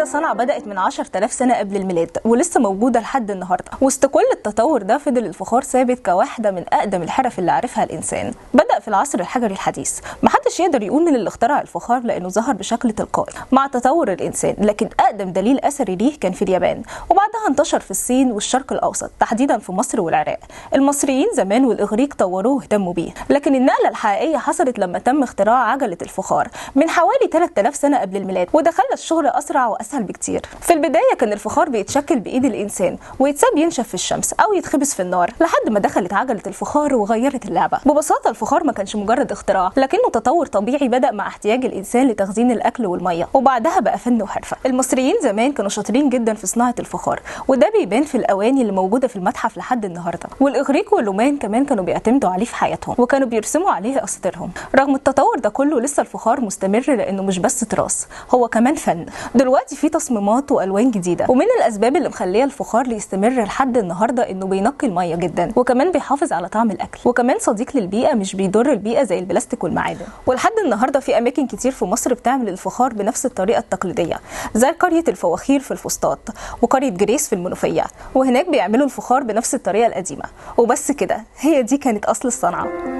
النهارده صنعاء بدأت من 10,000 سنة قبل الميلاد ولسه موجودة لحد النهارده. وسط كل التطور ده فضل الفخار ثابت كواحدة من أقدم الحرف اللي عرفها الإنسان. بدأ في العصر الحجري الحديث، محدش يقدر يقول من اللي اخترع الفخار لأنه ظهر بشكل تلقائي مع تطور الإنسان، لكن أقدم دليل أثري ليه كان في اليابان، وبعدها انتشر في الصين والشرق الأوسط تحديدا في مصر والعراق. المصريين زمان والإغريق طوروه واهتموا بيه، لكن النقلة الحقيقية حصلت لما تم اختراع عجلة الفخار من حوالي 3000 سنة قبل الميلاد، وده خلى الشغل أسرع وأسهل بكتير. في البداية كان الفخار بيتشكل بإيد الإنسان ويتساب ينشف في الشمس أو يتخبز في النار، لحد ما دخلت عجلة الفخار وغيرت اللعبة. ببساطة الفخار ما كانش مجرد اختراع، لكنه تطور طبيعي بدأ مع احتياج الإنسان لتخزين الأكل والمية، وبعدها بقى فن وحرفة. المصريين زمان كانوا شاطرين جدا في صناعة الفخار، وده بيبان في الأواني اللي موجودة في المتحف لحد النهاردة. والإغريق والرومان كمان كانوا بيعتمدوا عليه في حياتهم، وكانوا بيرسموا عليه أساطيرهم. رغم التطور ده كله لسه الفخار مستمر، لأنه مش بس تراث، هو كمان فن. دلوقتي في تصميمات والوان جديده، ومن الاسباب اللي مخليه الفخار يستمر لحد النهارده انه بينقي الميه جدا، وكمان بيحافظ على طعم الاكل، وكمان صديق للبيئه مش بيضر البيئه زي البلاستيك والمعادن. ولحد النهارده في اماكن كتير في مصر بتعمل الفخار بنفس الطريقه التقليديه، زي قريه الفواخير في الفسطاط وقريه جريس في المنوفيه، وهناك بيعملوا الفخار بنفس الطريقه القديمه. وبس كده، هي دي كانت اصل الصنعه.